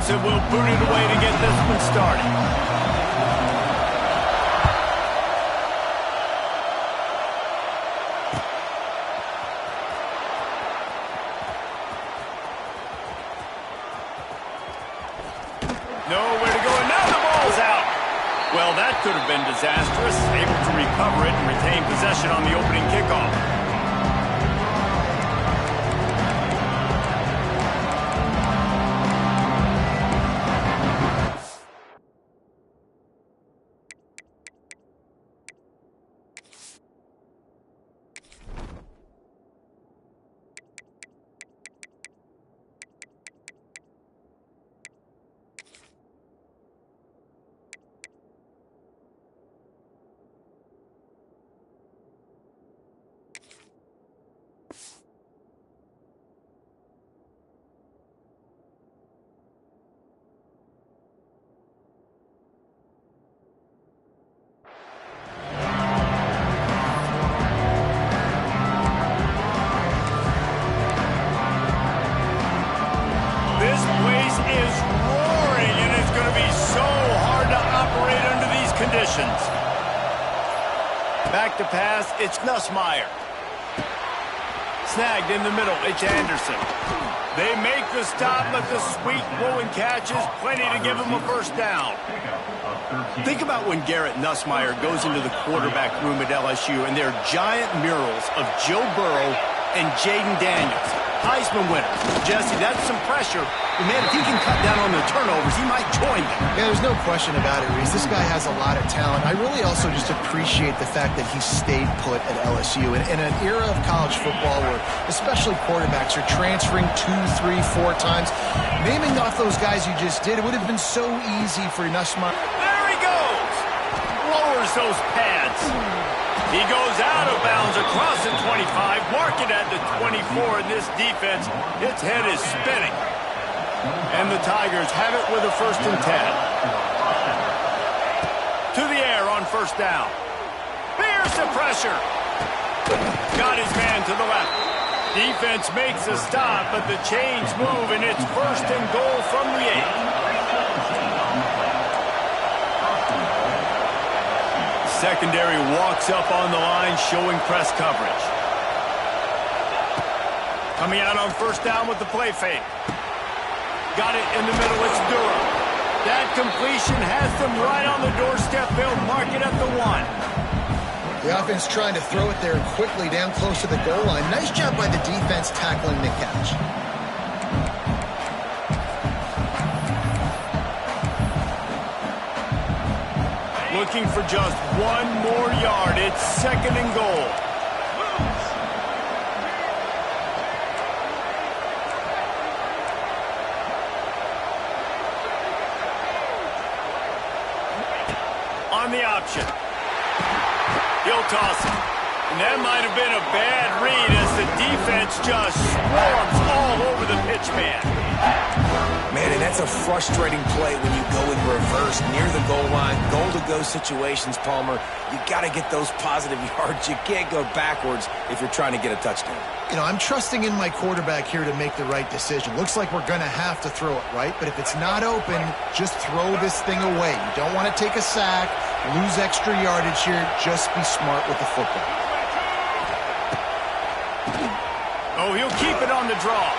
CLemson will boot it away to get this one started. Nowhere to go, and now the ball's out. Well, that could have been disastrous. Able to recover it and retain possession on the opening kickoff. Back to pass, it's Nussmeier. Snagged in the middle, it's Anderson. They make the stop, but the sweet blowing catch is plenty to give them a first down. Think about when Garrett Nussmeier goes into the quarterback room at LSU and there are giant murals of Joe Burrow and Jaden Daniels, Heisman winners. Jesse, that's some pressure. But man, if he can cut down on the turnovers, he might join them. Yeah, there's no question about it, Reese. This guy has a lot of talent. I really also just appreciate the fact that he stayed put at LSU. In an era of college football where especially quarterbacks are transferring 2, 3, 4 times, naming off those guys you just did, it would have been so easy for Nussmeier. There he goes! Lowers those pads. He goes out of bounds across the 25, mark it at the 24 in this defense. Its head is spinning. And the Tigers have it with a 1st and 10. To the air on first down. Here's the pressure. Got his man to the left. Defense makes a stop, but the chains move, and it's 1st and goal from the 8. Secondary walks up on the line, showing press coverage. Coming out on first down with the play fake. Got it in the middle, it's Durham. That completion has them right on the doorstep. They'll mark it at the 1. The offense trying to throw it there quickly down close to the goal line. Nice job by the defense tackling the catch. Looking for just 1 more yard. It's 2nd and goal. On the option. He'll toss it. And that might have been a bad read as the defense just swarms all over the pitch man. Man, and that's a frustrating play when you go in reverse near the goal line. Goal-to-go situations, Palmer. You got to get those positive yards. You can't go backwards if you're trying to get a touchdown. You know, I'm trusting in my quarterback here to make the right decision. Looks like we're going to have to throw it, right? But if it's not open, just throw this thing away. You don't want to take a sack, lose extra yardage here. Just be smart with the football. Oh, he'll keep it on the draw.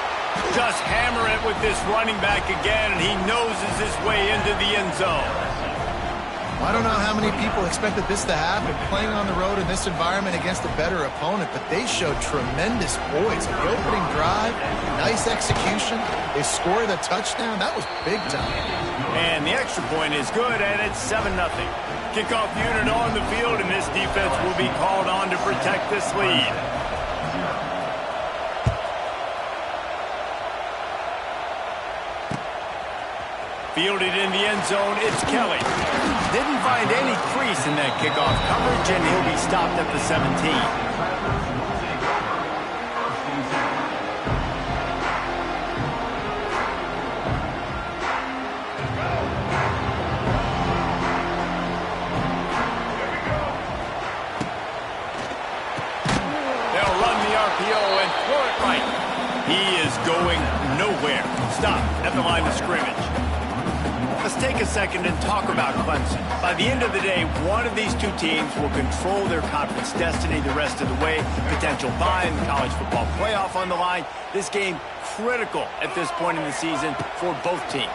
Just hammer it with this running back again, and he noses his way into the end zone. I don't know how many people expected this to happen, playing on the road in this environment against a better opponent, but they showed tremendous poise. The opening drive, nice execution. They scored a touchdown. That was big time. And the extra point is good, and it's 7-0. Kickoff unit on the field, and this defense will be called on to protect this lead. Fielded in the end zone, it's Kelly. Didn't find any crease in that kickoff coverage, and he'll be stopped at the 17. They'll run the RPO and throw it right. He is going nowhere. Stop at the line of scrimmage. Let's take a second and talk about Clemson. By the end of the day, one of these two teams will control their conference destiny the rest of the way. Potential bye in the college football playoff on the line. This game critical at this point in the season for both teams.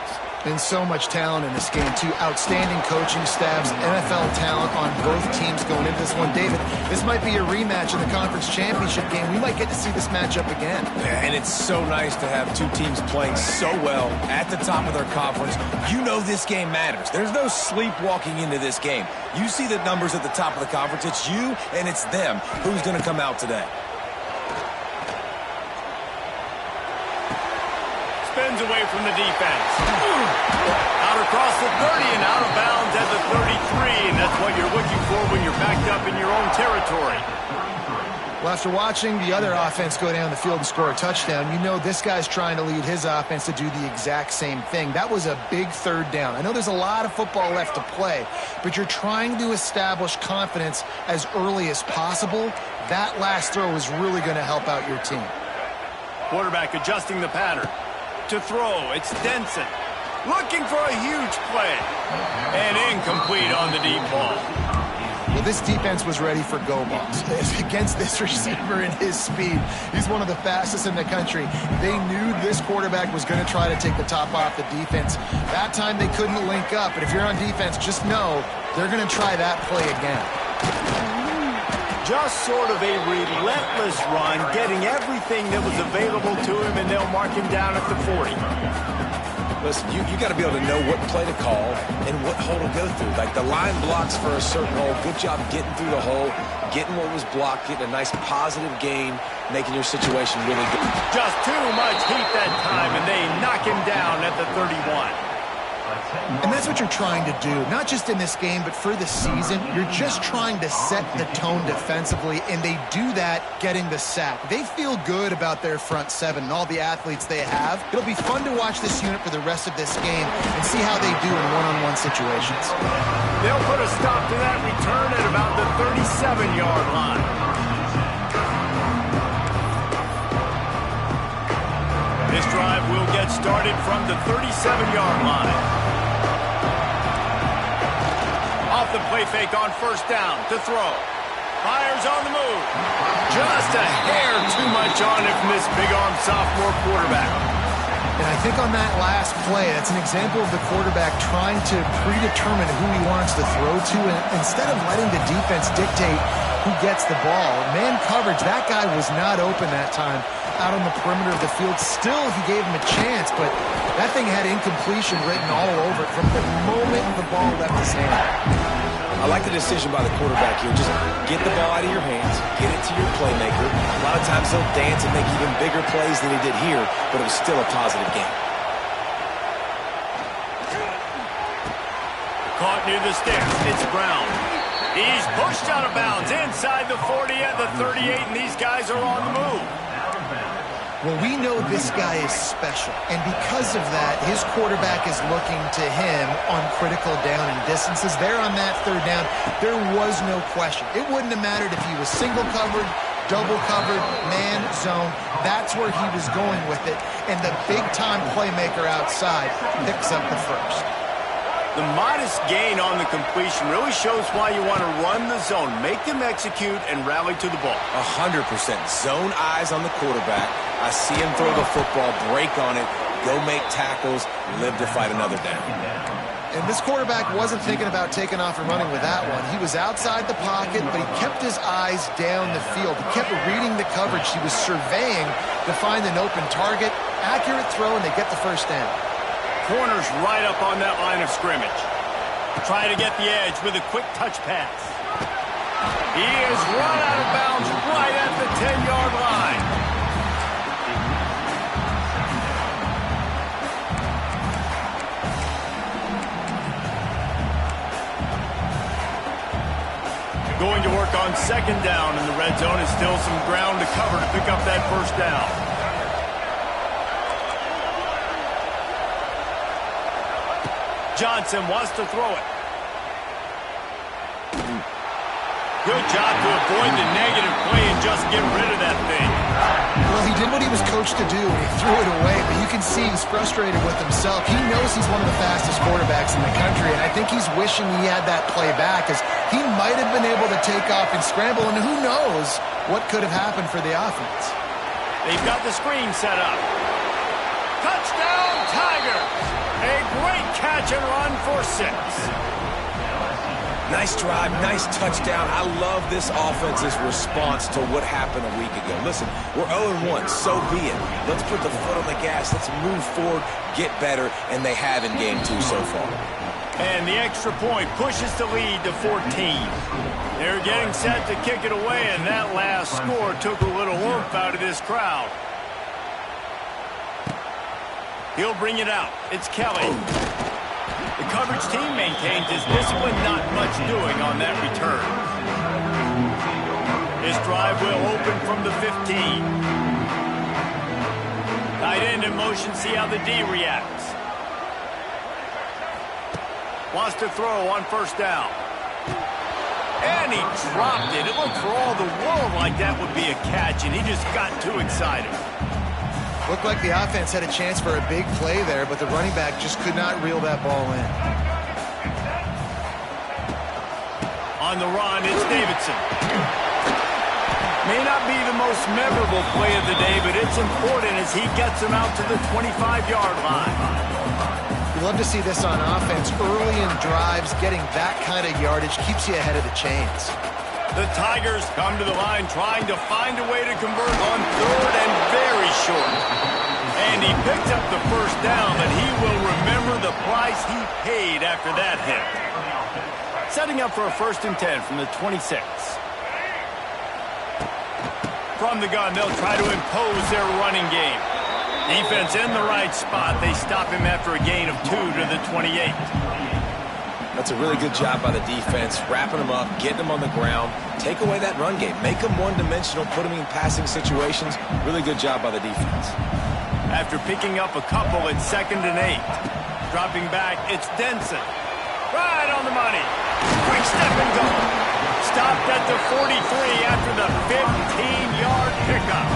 And so much talent in this game, too. Outstanding coaching staffs, NFL talent on both teams going into this one. David, this might be a rematch in the conference championship game. We might get to see this matchup again. Yeah, and it's so nice to have two teams playing so well at the top of their conference. You know this game matters. There's no sleepwalking into this game. You see the numbers at the top of the conference. It's you and it's them. Who's going to come out today? Spins away from the defense. Out across the 30 and out of bounds at the 33. And that's what you're looking for when you're backed up in your own territory. Well, after watching the other offense go down the field and score a touchdown, you know this guy's trying to lead his offense to do the exact same thing. That was a big third down. I know there's a lot of football left to play, but you're trying to establish confidence as early as possible. That last throw is really going to help out your team. Quarterback adjusting the pattern. To throw, it's Denson. Looking for a huge play. And incomplete on the deep ball. Well, this defense was ready for go balls. Against this receiver and his speed, he's one of the fastest in the country. They knew this quarterback was going to try to take the top off the defense. That time they couldn't link up, but if you're on defense, just know they're going to try that play again. Just sort of a relentless run, getting everything that was available to him, and they'll mark him down at the 40. Listen, you got to be able to know what play to call and what hole to go through. Like the line blocks for a certain hole. Good job getting through the hole, getting what was blocked, getting a nice positive gain, making your situation really good. Just too much heat that time, and they knock him down at the 31. And that's what you're trying to do, not just in this game, but for the season. You're just trying to set the tone defensively, and they do that getting the sack. They feel good about their front seven and all the athletes they have. It'll be fun to watch this unit for the rest of this game and see how they do in one-on-one situations. They'll put a stop to that return at about the 37-yard line. This drive will get started from the 37-yard line. Off the play fake on first down to throw. Fires on the move. Just a hair too much on it from this big-arm sophomore quarterback. And I think on that last play, that's an example of the quarterback trying to predetermine who he wants to throw to, and instead of letting the defense dictate who gets the ball. Man coverage, that guy was not open that time out on the perimeter of the field. Still, he gave him a chance, but that thing had incompletion written all over it from the moment the ball left his hand. I like the decision by the quarterback here. Just get the ball out of your hands, get it to your playmaker. A lot of times he'll dance and make even bigger plays than he did here, but it was still a positive game. Caught near the stairs. It's Brown. He's pushed out of bounds inside the 40 at the 38, and these guys are on the move. Well, we know this guy is special, and because of that, his quarterback is looking to him on critical down and distances. There on that third down, there was no question. It wouldn't have mattered if he was single covered, double covered, man, zone. That's where he was going with it, and the big-time playmaker outside picks up the first. The modest gain on the completion really shows why you want to run the zone, make them execute, and rally to the ball. 100%. Zone eyes on the quarterback. I see him throw the football, break on it, go make tackles, live to fight another down. And this quarterback wasn't thinking about taking off and running with that one. He was outside the pocket, but he kept his eyes down the field. He kept reading the coverage. He was surveying to find an open target. Accurate throw, and they get the first down. Corner's right up on that line of scrimmage. Trying to get the edge with a quick touch pass. He is run out of bounds right at the 10-yard line. Going to work on second down in the red zone. Is still some ground to cover to pick up that first down. Johnson wants to throw it. Good job to avoid the negative play and just get rid of that thing. Well, he did what he was coached to do, and he threw it away, but you can see he's frustrated with himself. He knows he's one of the fastest quarterbacks in the country, and I think he's wishing he had that play back, as he might have been able to take off and scramble, and who knows what could have happened for the offense. They've got the screen set up. Touchdown, Tigers! A great catch and run for 6. Nice drive, nice touchdown. I love this offense's response to what happened a week ago. Listen, we're 0-1, so be it. Let's put the foot on the gas. Let's move forward, get better, and they have in game 2 so far. And the extra point pushes the lead to 14. They're getting set to kick it away, and that last score took a little oomph out of this crowd. He'll bring it out. It's Kelly. The coverage team maintains his discipline, not much doing on that return. This drive will open from the 15. Tight end in motion, see how the D reacts. Wants to throw on first down. And he dropped it. It looked for all the world like that would be a catch, and he just got too excited. Looked like the offense had a chance for a big play there, but the running back just could not reel that ball in. On the run, it's Davidson. May not be the most memorable play of the day, but it's important as he gets him out to the 25-yard line. You love to see this on offense. Early in drives, getting that kind of yardage keeps you ahead of the chains. The Tigers come to the line trying to find a way to convert on 3rd and very short. And he picked up the first down, but he will remember the price he paid after that hit. Setting up for a 1st and 10 from the 26. From the gun, they'll try to impose their running game. Defense in the right spot. They stop him after a gain of 2 to the 28. That's a really good job by the defense, wrapping them up, getting them on the ground, take away that run game, make them one-dimensional, put them in passing situations. Really good job by the defense. After picking up a couple at 2nd and 8. Dropping back, it's Denson. Right on the money. Quick step and go. Stopped at the 43 after the 15-yard pickup.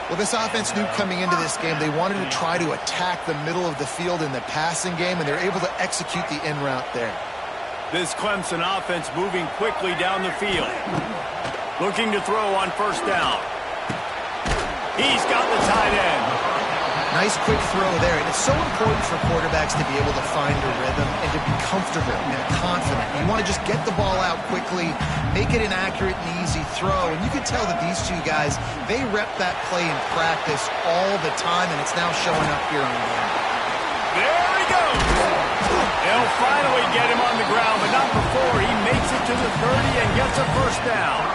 Well, this offense knew coming into this game they wanted to try to attack the middle of the field in the passing game, and they're able to execute the in route there. This Clemson offense moving quickly down the field. Looking to throw on first down. He's got the tight end. Nice quick throw there, and it's so important for quarterbacks to be able to find a rhythm and to be comfortable and confident. You want to just get the ball out quickly, make it an accurate and easy throw, and you can tell that these two guys, they rep that play in practice all the time, and it's now showing up here on the game. There he goes. They'll finally get him on the ground, but not before he makes it to the 30 and gets a first down.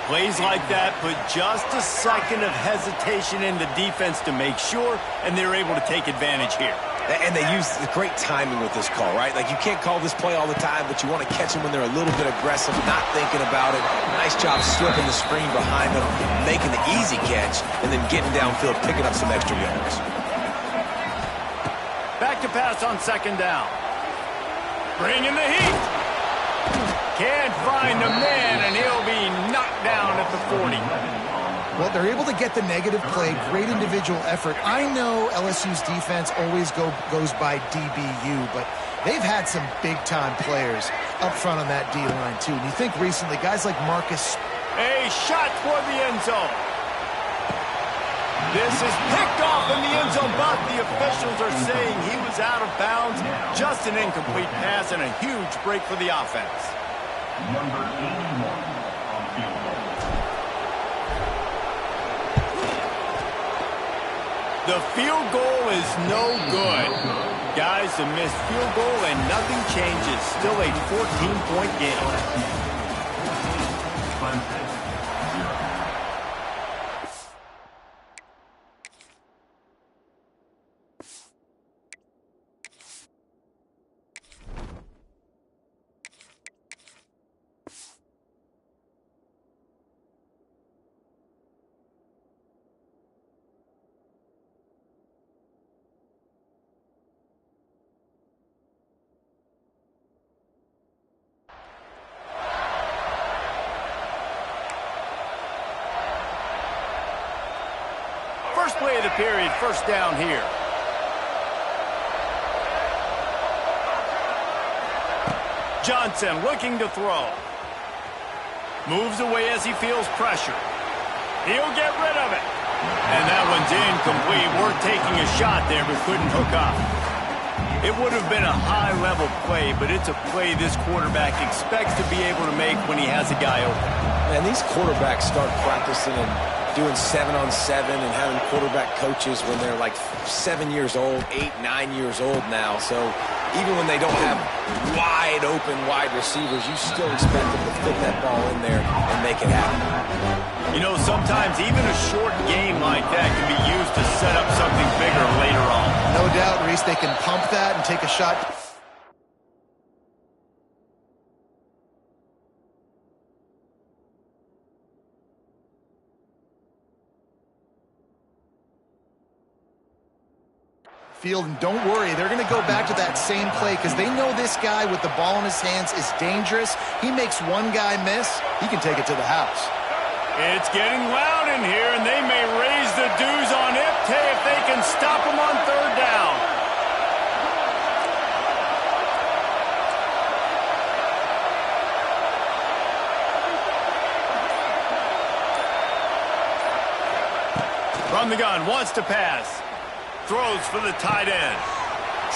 Plays like that put just a second of hesitation in the defense to make sure, and they're able to take advantage here. And they use the great timing with this call, right? Like, you can't call this play all the time, but you want to catch them when they're a little bit aggressive, not thinking about it. Nice job slipping the screen behind them, making the easy catch, and then getting downfield, picking up some extra yards. Back to pass on 2nd down. Bringing the heat. Can't find a man, and he'll be knocked down at the 40. Well, they're able to get the negative play, great individual effort. I know LSU's defense always goes by DBU, but they've had some big-time players up front on that D-line, too. And you think recently, guys like Marcus. A shot toward the end zone. This is picked off in the end zone, but the officials are saying he was out of bounds. Just an incomplete pass and a huge break for the offense. Number 81 on field goal. The field goal is no good. Guys, a missed field goal and nothing changes. Still a 14-point game. period. First down here. Johnson looking to throw. Moves away as he feels pressure. He'll get rid of it. And that one's incomplete. Worth taking a shot there, but couldn't hook up. It would have been a high-level play, but it's a play this quarterback expects to be able to make when he has a guy open. Man, these quarterbacks start practicing and doing 7-on-7 and having quarterback coaches when they're like 7 years old, 8, 9 years old now. So even when they don't have wide receivers, you still expect them to fit that ball in there and make it happen. You know, sometimes even a short game like that can be used to set up something bigger later on. No doubt, Reese, they can pump that and take a shot. Field, and don't worry, they're going to go back to that same play because they know this guy with the ball in his hands is dangerous. He makes one guy miss, he can take it to the house. It's getting loud in here, and they may raise the dues on Ipte if they can stop him on third down. From the gun, wants to pass. Throws for the tight end.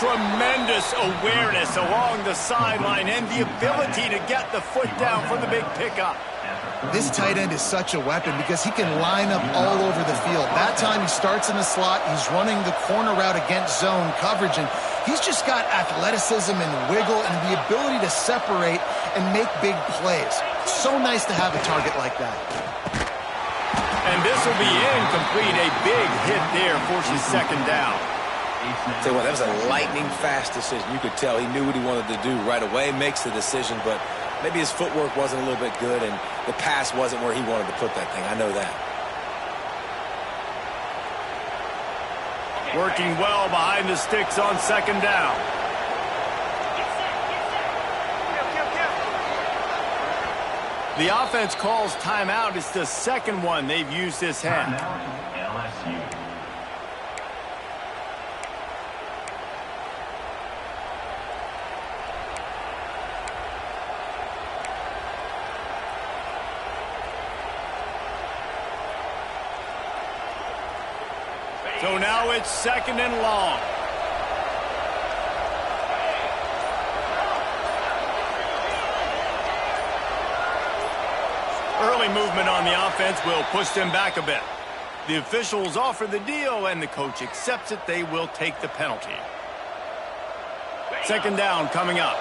Tremendous awareness along the sideline and the ability to get the foot down for the big pickup. This tight end is such a weapon because he can line up all over the field. That time he starts in the slot, he's running the corner route against zone coverage, and he's just got athleticism and wiggle and the ability to separate and make big plays. So nice to have a target like that. And this will be incomplete. A big hit there forces second down. Tell you what, that was a lightning-fast decision. You could tell he knew what he wanted to do right away, makes the decision, but maybe his footwork wasn't a little bit good, and the pass wasn't where he wanted to put that thing. I know that. Working well behind the sticks on second down. The offense calls timeout. It's the second one they've used this half. LSU. So now it's second and long. Early movement on the offense will push them back a bit. The officials offer the deal, and the coach accepts it. They will take the penalty. Second down coming up.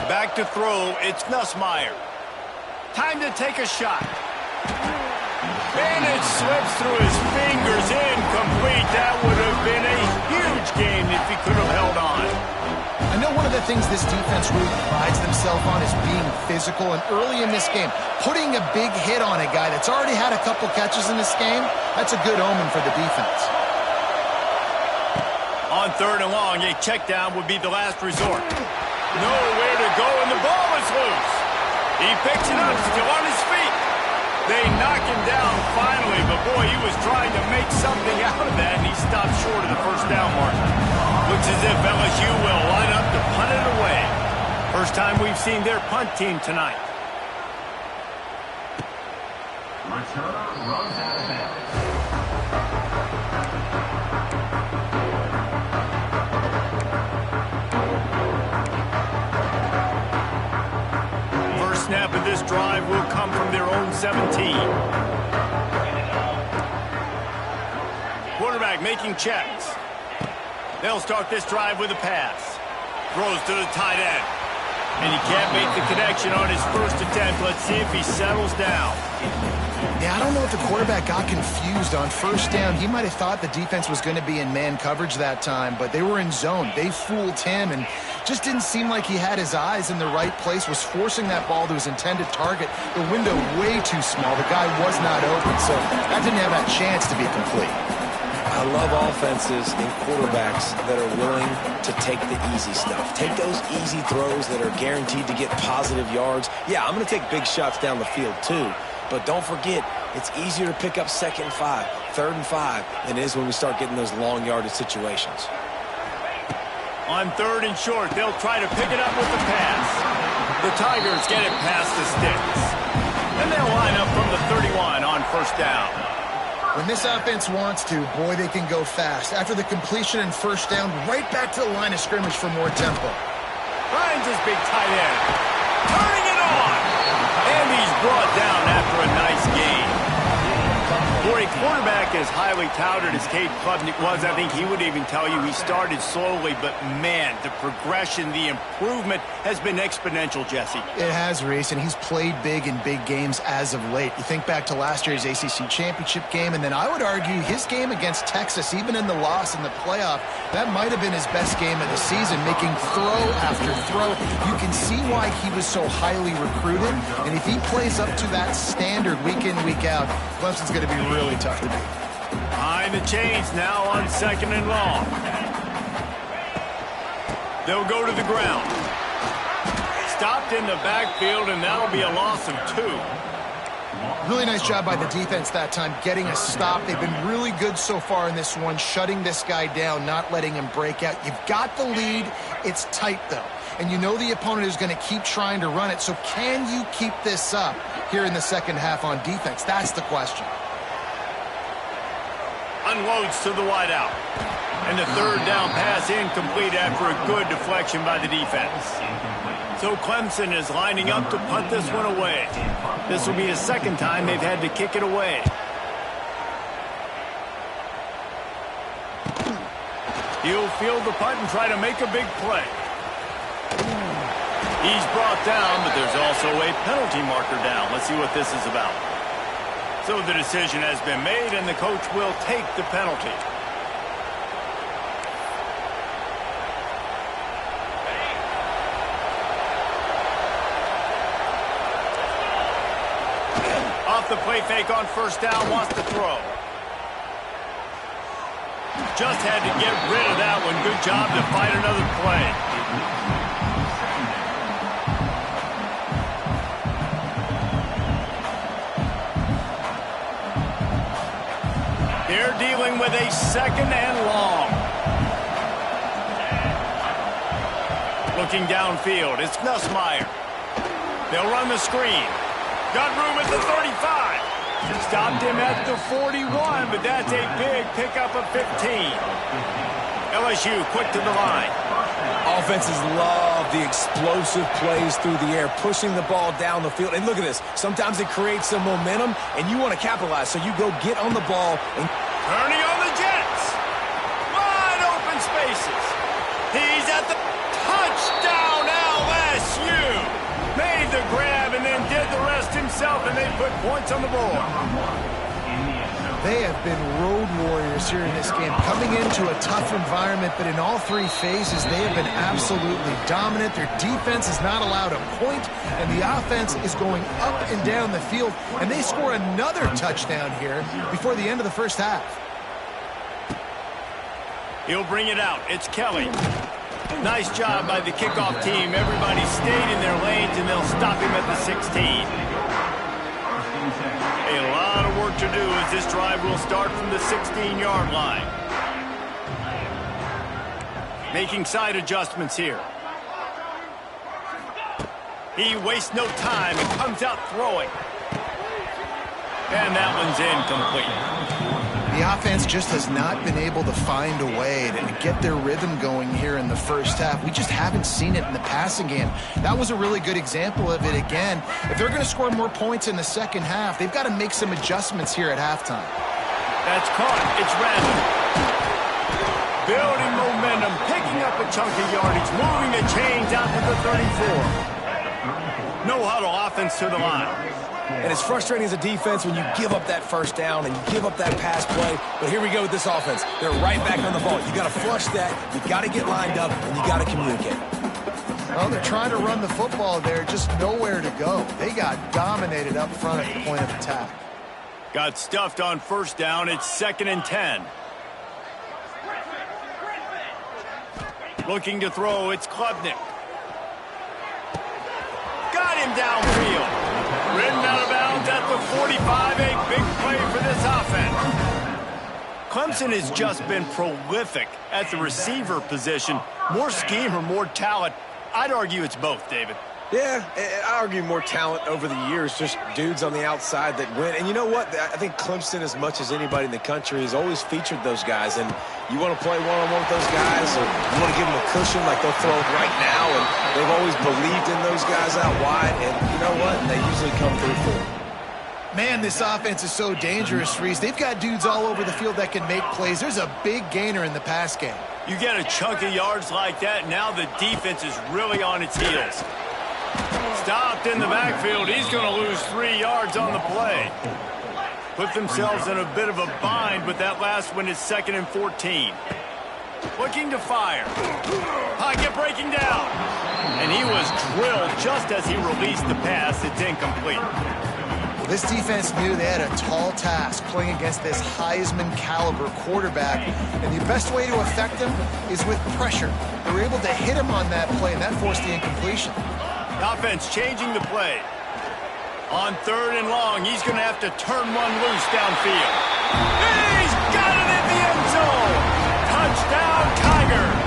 Back to throw, it's Nussmeier. Time to take a shot. And it slips through his fingers, incomplete. That would have been a huge game if he could have held on. I know one of the things this defense really prides themselves on is being physical, and early in this game, putting a big hit on a guy that's already had a couple catches in this game, that's a good omen for the defense. On third and long, a check down would be the last resort. Nowhere to go, and the ball is loose. He picks it up, still on his feet. They knock him down finally, but boy, he was trying to make something out of that, and he stopped short of the first down mark. Looks as if LSU will line up to punt it away. First time we've seen their punt team tonight. Returner runs out of bounds. Snap of this drive will come from their own 17. Quarterback making checks. They'll start this drive with a pass. Throws to the tight end. And he can't make the connection on his first attempt. Let's see if he settles down. Yeah, I don't know if the quarterback got confused on first down. He might have thought the defense was going to be in man coverage that time, but they were in zone. They fooled him and just didn't seem like he had his eyes in the right place, was forcing that ball to his intended target. The window way too small. The guy was not open, so that didn't have that chance to be complete. I I love offenses and quarterbacks that are willing to take the easy stuff. Take those easy throws that are guaranteed to get positive yards. Yeah, I'm going to take big shots down the field too. But don't forget, it's easier to pick up 2nd and 5, 3rd and 5 than it is when we start getting those long yardage situations. On 3rd and short, they'll try to pick it up with the pass. The Tigers get it past the sticks. And they'll line up from the 31 on 1st down. When this offense wants to, boy, they can go fast. After the completion and 1st down, right back to the line of scrimmage for more tempo. Finds his big tight end. Turning it on. And he's brought down after a nice game. For a quarterback as highly touted as Cade Klubnik was, I think he would even tell you he started slowly, but man, the progression, the improvement has been exponential, Jesse. It has, Reese, and he's played big in big games as of late. You think back to last year's ACC championship game, and then I would argue his game against Texas, even in the loss in the playoff, that might have been his best game of the season, making throw after throw. You can see why he was so highly recruited, and if he plays up to that standard week in, week out, Clemson's going to be really tough to beat. Behind the chains now on 2nd and long. They'll go to the ground. Stopped in the backfield, and that'll be a loss of 2. Really nice job by the defense that time, getting a stop. They've been really good so far in this one, shutting this guy down, not letting him break out. You've got the lead. It's tight, though. And you know the opponent is going to keep trying to run it. So can you keep this up here in the second half on defense? That's the question. Unloads to the wideout. And the 3rd down pass incomplete after a good deflection by the defense. So Clemson is lining up to punt this one away. This will be the 2nd time they've had to kick it away. He'll field the punt and try to make a big play. He's brought down, but there's also a penalty marker down. Let's see what this is about. So the decision has been made, and the coach will take the penalty. Off the play fake on 1st down, wants to throw. Just had to get rid of that one. Good job to fight another play. They're dealing with a 2nd and long. Looking downfield, it's Nussmeier. They'll run the screen. Got room at the 35. Stopped him at the 41, but that's a big pickup of 15. LSU quick to the line. Offenses love the explosive plays through the air, pushing the ball down the field. And look at this. Sometimes it creates some momentum, and you want to capitalize. So you go get on the ball. And turning on the Jets. Wide open spaces. He's at the touchdown, LSU. Made the grab and then did the rest himself, and they put points on the board. They have been road warriors here in this game, coming into a tough environment, but in all 3 phases, they have been absolutely dominant. Their defense is not allowed a point, and the offense is going up and down the field, and they score another touchdown here before the end of the 1st half. He'll bring it out. It's Kelly. Nice job by the kickoff team. Everybody stayed in their lanes, and they'll stop him at the 16. A lot of work to do as this drive will start from the 16-yard line. Making side adjustments here. He wastes no time and comes out throwing. And that one's incomplete. The offense just has not been able to find a way to get their rhythm going here in the 1st half. We just haven't seen it in the passing game. That was a really good example of it again. If they're going to score more points in the 2nd half, they've got to make some adjustments here at halftime. That's caught. It's random. Building momentum, picking up a chunk of yardage, moving the chains out to the 34. No huddle offense to the line. And it's frustrating as a defense when you give up that 1st down and you give up that pass play. But here we go with this offense. They're right back on the ball. You got to flush that. You got to get lined up, and you got to communicate. Well, they're trying to run the football there, just nowhere to go. They got dominated up front at the point of attack. Got stuffed on 1st down. It's 2nd and 10. Looking to throw, it's Klubnik. Got him downfield. Ridden out of bounds at the 45, a big play for this offense. Clemson has just been prolific at the receiver position. More scheme or more talent? I'd argue it's both, David. Yeah, I argue more talent over the years, just dudes on the outside that win. And you know what? I think Clemson, as much as anybody in the country, has always featured those guys. And you want to play one-on-one with those guys, or you want to give them a cushion like they'll throw it right now. And they've always believed in those guys out wide. And you know what? They usually come through for them. Man, this offense is so dangerous, Reese. They've got dudes all over the field that can make plays. There's a big gainer in the pass game. You get a chunk of yards like that, now the defense is really on its heels. Stopped in the backfield. He's going to lose 3 yards on the play. Put themselves in a bit of a bind, but that last one is 2nd and 14. Looking to fire. Pocket breaking down. And he was drilled just as he released the pass. It's incomplete. This defense knew they had a tall task playing against this Heisman-caliber quarterback, and the best way to affect him is with pressure. They were able to hit him on that play, and that forced the incompletion. Offense changing the play. On 3rd and long, he's going to have to turn one loose downfield. He's got it in the end zone! Touchdown, Tigers!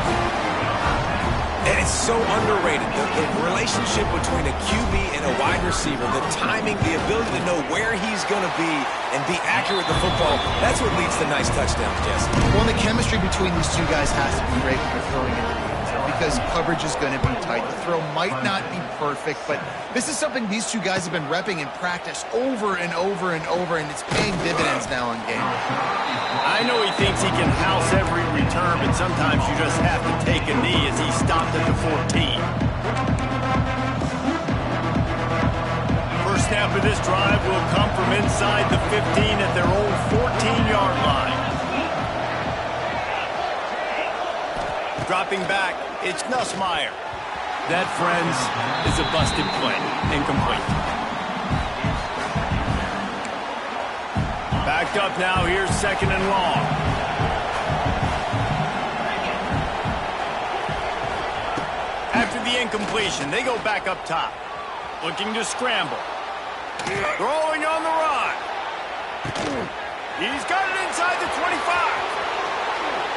And it's so underrated. The relationship between a QB and a wide receiver, the timing, the ability to know where he's going to be and be accurate with the football, that's what leads to nice touchdowns, Jesse. Well, the chemistry between these two guys has to be great when they're throwing into the end zone because coverage is going to be tight. The throw might not be perfect, but this is something these two guys have been repping in practice over and over and over, and it's paying dividends now in game. I know he thinks he can house every return, but sometimes you just have to take a knee as he stopped at the 14. First snap of this drive will come from inside the 15 at their own 14-yard line. Dropping back, it's Nussmeier. That, friends, is a busted play. Incomplete. Backed up now, here's 2nd and long. After the incompletion, they go back up top. Looking to scramble. Throwing on the run. He's got it inside the 25.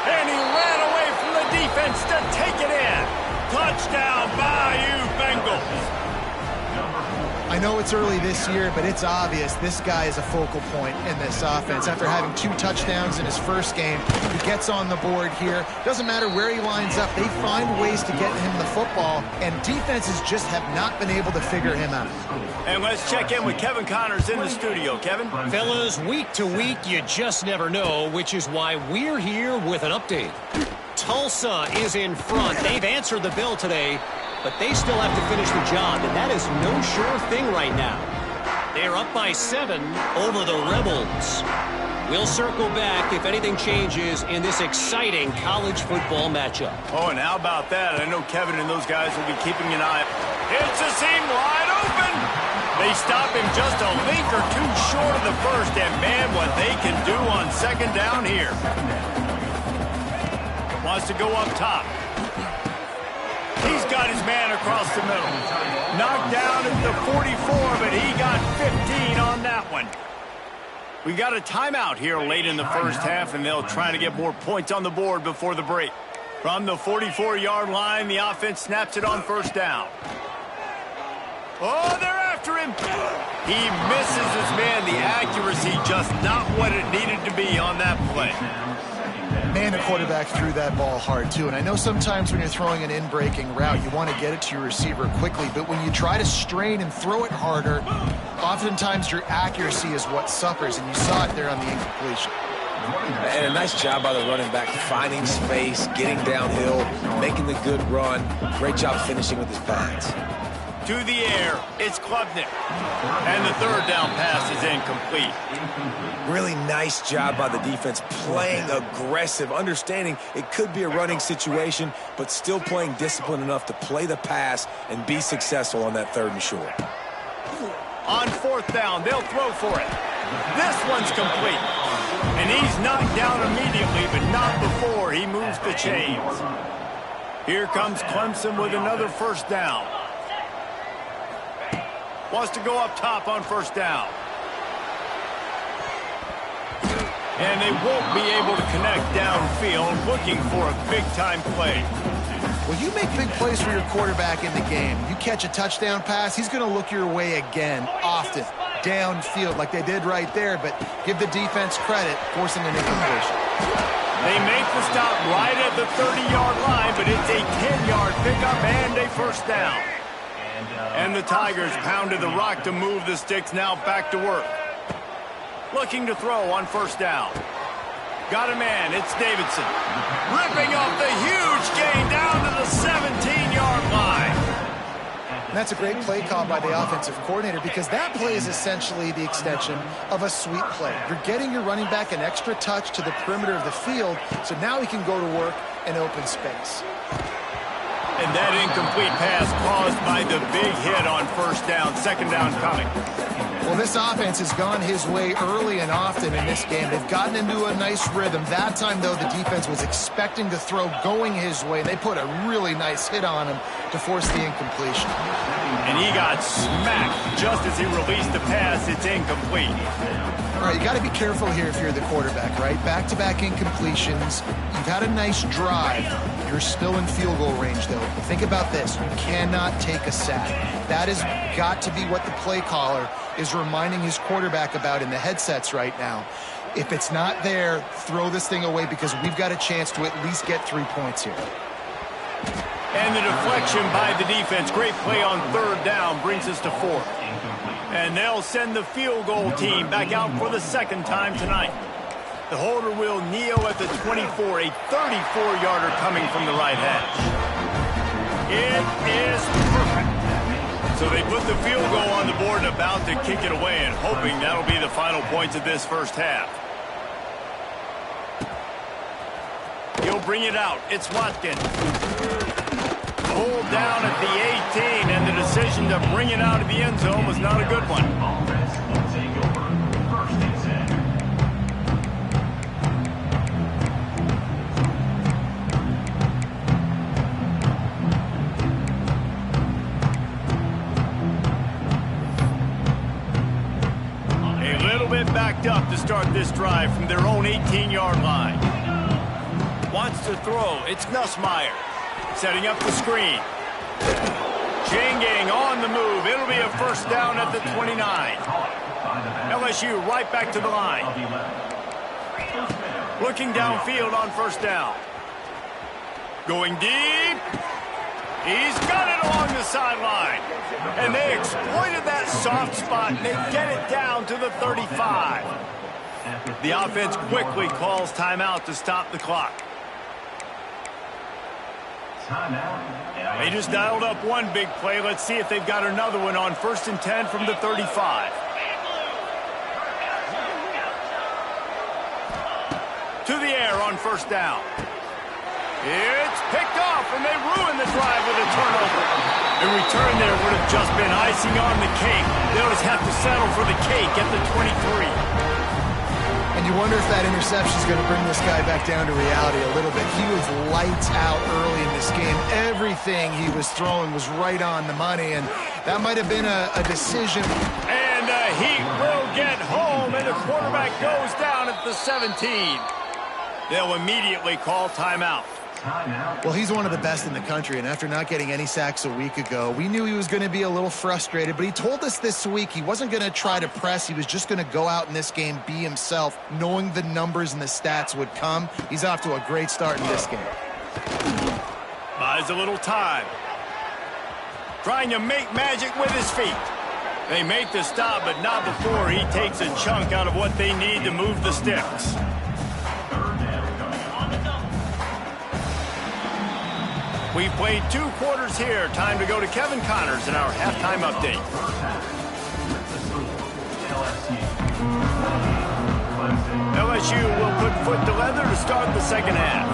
And he ran away from the defense to take it in. Touchdown, Bayou Bengals. I know it's early this year, but it's obvious this guy is a focal point in this offense. After having 2 touchdowns in his first game, he gets on the board here. Doesn't matter where he lines up, they find ways to get him the football, and defenses just have not been able to figure him out. And let's check in with Kevin Connors in the studio. Kevin? Fellas, week to week, you just never know, which is why we're here with an update. Tulsa is in front. They've answered the bell today, but they still have to finish the job, and that is no sure thing right now. They're up by 7 over the Rebels. We'll circle back if anything changes in this exciting college football matchup. Oh, and how about that? I know Kevin and those guys will be keeping an eye. It's a seam wide open. They stop him just a link or two short of the first, and man, what they can do on 2nd down here. Wants to go up top. He's got his man across the middle. Knocked down at the 44, but he got 15 on that one. We got a timeout here late in the first half, and they'll try to get more points on the board before the break. From the 44-yard line, the offense snaps it on 1st down. Oh, they're after him. He misses his man. The accuracy just not what it needed to be on that play. Man, the quarterback threw that ball hard, too. And I know sometimes when you're throwing an in-breaking route, you want to get it to your receiver quickly. But when you try to strain and throw it harder, oftentimes your accuracy is what suffers. And you saw it there on the incompletion. And a nice job by the running back, finding space, getting downhill, making the good run. Great job finishing with his pads. To the air, it's Klubnik. And the 3rd down pass is incomplete. Really nice job by the defense, playing aggressive, understanding it could be a running situation, but still playing disciplined enough to play the pass and be successful on that 3rd and short. On 4th down, they'll throw for it. This one's complete. And he's knocked down immediately, but not before he moves the chains. Here comes Clemson with another first down. Wants to go up top on first down. And they won't be able to connect downfield, looking for a big-time play. Well, you make big plays for your quarterback in the game. You catch a touchdown pass, he's going to look your way again, often, downfield, like they did right there, but give the defense credit, forcing an incompletion. They make the stop right at the 30-yard line, but it's a 10-yard pickup and a first down. And the Tigers pounded the rock to move the sticks, now back to work. Looking to throw on first down. Got a man, it's Davidson. Ripping off the huge gain down to the 17-yard line. And that's a great play call by the offensive coordinator because that play is essentially the extension of a sweep play. You're getting your running back an extra touch to the perimeter of the field, so now he can go to work in open space. And that incomplete pass caused by the big hit on first down, second down coming. Well, this offense has gone his way early and often in this game. They've gotten into a nice rhythm. That time, though, the defense was expecting to throw going his way. They put a really nice hit on him to force the incompletion. And he got smacked just as he released the pass. It's incomplete. All right, you got to be careful here if you're the quarterback, right? Back-to-back incompletions. You've had a nice drive. You're still in field goal range, though. Think about this. You cannot take a sack. That has got to be what the play caller is reminding his quarterback about in the headsets right now. If it's not there, throw this thing away because we've got a chance to at least get 3 points here. And the deflection by the defense. Great play on third down brings us to 4. And they'll send the field goal team back out for the second time tonight. The holder will kneel at the 24, a 34-yarder coming from the right hash. It is perfect. So they put the field goal on the board and about to kick it away and hoping that'll be the final points of this first half. He'll bring it out. It's Watkins. Hold down at the 18, and the decision to bring it out of the end zone was not a good one. A little bit backed up to start this drive from their own 18-yard line. Wants to throw. It's Nussmeier. Setting up the screen. Janging on the move. It'll be a first down at the 29. LSU right back to the line. Looking downfield on first down. Going deep. He's got it along the sideline. And they exploited that soft spot, and they get it down to the 35. The offense quickly calls timeout to stop the clock. They just dialed up one big play. Let's see if they've got another one on 1st and 10 from the 35. To the air on first down. It's picked off, and they ruin the drive with a turnover. A return there would have just been icing on the cake. They'll just have to settle for the cake at the 23. And you wonder if that interception is going to bring this guy back down to reality a little bit. He was lights out early in this game. Everything he was throwing was right on the money, and that might have been a decision. And he will get home, and the quarterback goes down at the 17. They'll immediately call timeout. Well, he's one of the best in the country, and after not getting any sacks a week ago, we knew he was going to be a little frustrated, but he told us this week he wasn't going to try to press. He was just going to go out in this game, be himself, knowing the numbers and the stats would come. He's off to a great start in this game. Buys a little time. Trying to make magic with his feet. They make the stop, but not before he takes a chunk out of what they need to move the sticks. We've played 2 quarters here. Time to go to Kevin Connors in our halftime update. LSU will put foot to leather to start the second half.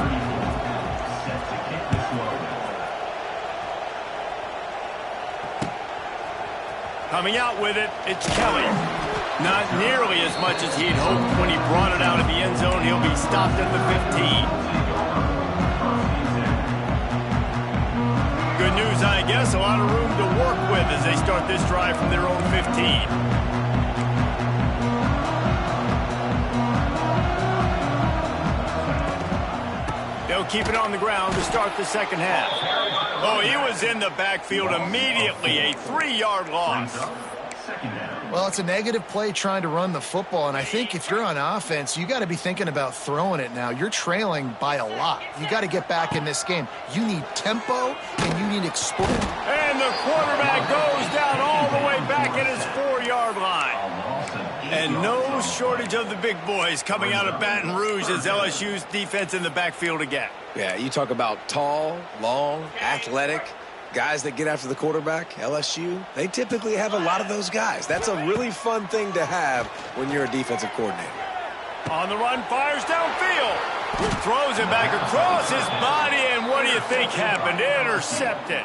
Coming out with it, it's Kelly. Not nearly as much as he'd hoped when he brought it out of the end zone. He'll be stopped at the 15. good news, I guess. A lot of room to work with as they start this drive from their own 15. They'll keep it on the ground to start the second half. Oh, he was in the backfield immediately. A 3-yard loss. Well, it's a negative play trying to run the football, and I think if you're on offense, you got to be thinking about throwing it now. You're trailing by a lot. You got to get back in this game. You need tempo, and you need explosion. And the quarterback goes down all the way back at his 4-yard line. And no shortage of the big boys coming out of Baton Rouge as LSU's defense in the backfield again. Yeah, you talk about tall, long, athletic, guys that get after the quarterback, LSU, they typically have a lot of those guys. That's a really fun thing to have when you're a defensive coordinator. On the run, fires downfield. Throws it back across his body, and what do you think happened? Intercepted.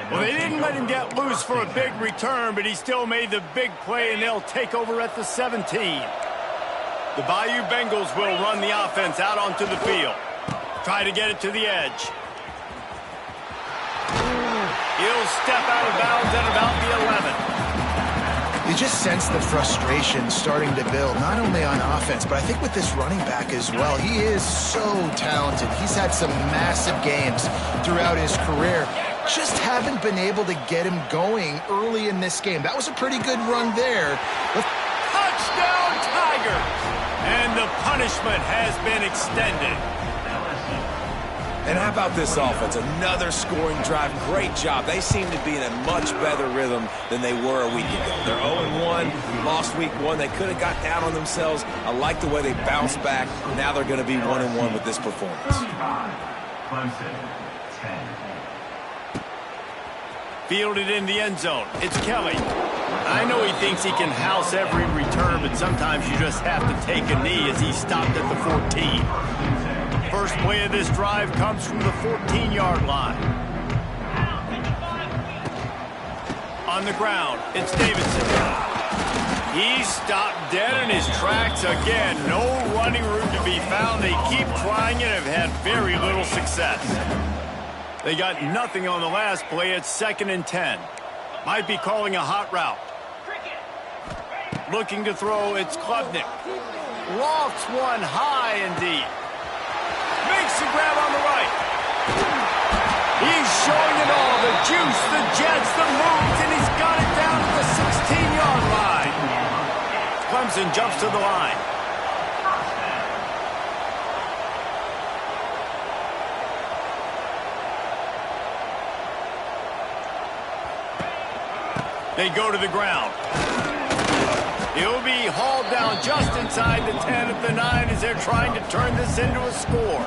Well, they didn't let him get loose for a big return, but he still made the big play, and they'll take over at the 17. The Bayou Bengals will run the offense out onto the field. Try to get it to the edge. He'll step out of bounds at about the 11. You just sense the frustration starting to build, not only on offense, but I think with this running back as well. He is so talented. He's had some massive games throughout his career. Just haven't been able to get him going early in this game. That was a pretty good run there. Touchdown, Tigers! And the punishment has been extended. And how about this offense? Another scoring drive. Great job. They seem to be in a much better rhythm than they were a week ago. They're 0-1, lost week 1. They could have got down on themselves. I like the way they bounced back. Now they're going to be 1-1 with this performance. Clemson, 10. Fielded in the end zone. It's Kelly. I know he thinks he can house every return, but sometimes you just have to take a knee as he stopped at the 14. First play of this drive comes from the 14-yard line. On the ground, it's Davidson. He stopped dead in his tracks again. No running room to be found. They keep trying it and have had very little success. They got nothing on the last play. It's 2nd and 10. Might be calling a hot route. Looking to throw, it's Klubnik. Lofts one high and deep. Makes the grab on the right. He's showing it all. The juice, the jets, the moves, and he's got it down at the 16-yard line. Clemson jumps to the line. They go to the ground. He'll be hauled down just inside the 10 at the 9 as they're trying to turn this into a score.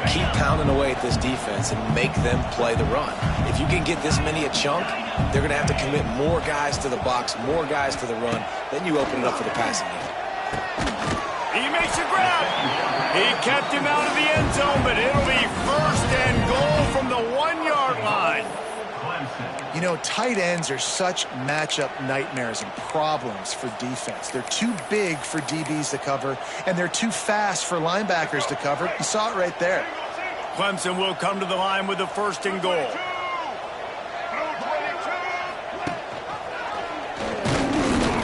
Keep pounding away at this defense and make them play the run. If you can get this many a chunk, they're going to have to commit more guys to the box, more guys to the run. Then you open it up for the passing game. He makes a grab. He kept him out of the end zone, but it'll be 1st and goal from the 1-yard line. You know, tight ends are such matchup nightmares and problems for defense. They're too big for DBs to cover, and they're too fast for linebackers to cover. You saw it right there. Clemson will come to the line with the 1st and goal.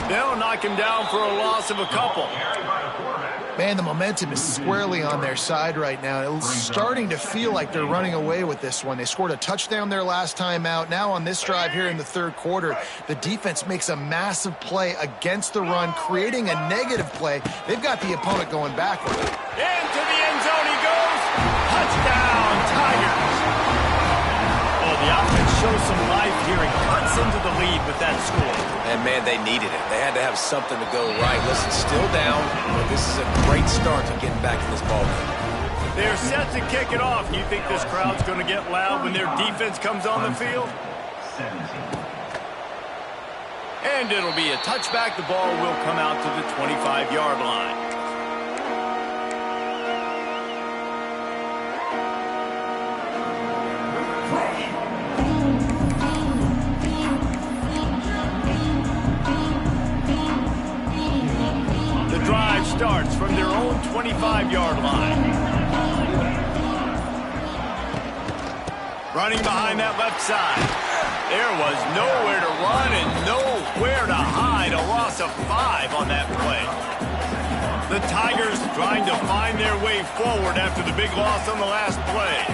They'll knock him down for a loss of a couple. Man, the momentum is squarely on their side right now. It's starting to feel like they're running away with this one. They scored a touchdown their last time out. Now on this drive here in the 3rd quarter, the defense makes a massive play against the run, creating a negative play. They've got the opponent going backward. Into the end zone he goes. Touchdown, Tigers. Oh, the offense shows some life here and cuts into the lead with that score. And, man, they needed it. They had to have something to go right. Listen, still down, but this is a great start to getting back in this ballgame. They're set to kick it off. You think this crowd's going to get loud when their defense comes on the field? 17. And it'll be a touchback. The ball will come out to the 25-yard line. Starts from their own 25-yard line. Running behind that left side. There was nowhere to run and nowhere to hide. A loss of 5 on that play. The Tigers trying to find their way forward after the big loss on the last play.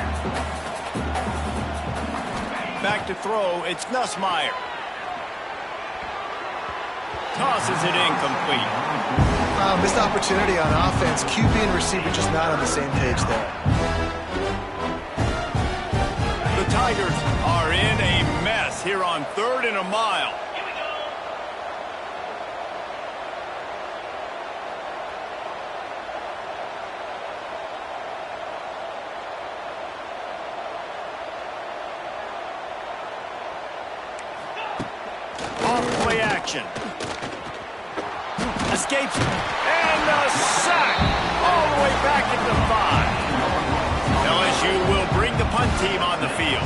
Back to throw, it's Nussmeier. Tosses it incomplete. Missed opportunity on offense. QB and receiver just not on the same page there. The Tigers are in a mess here on 3rd and a mile. Off-play action. Escapes, and a sack all the way back at the 5. LSU will bring the punt team on the field.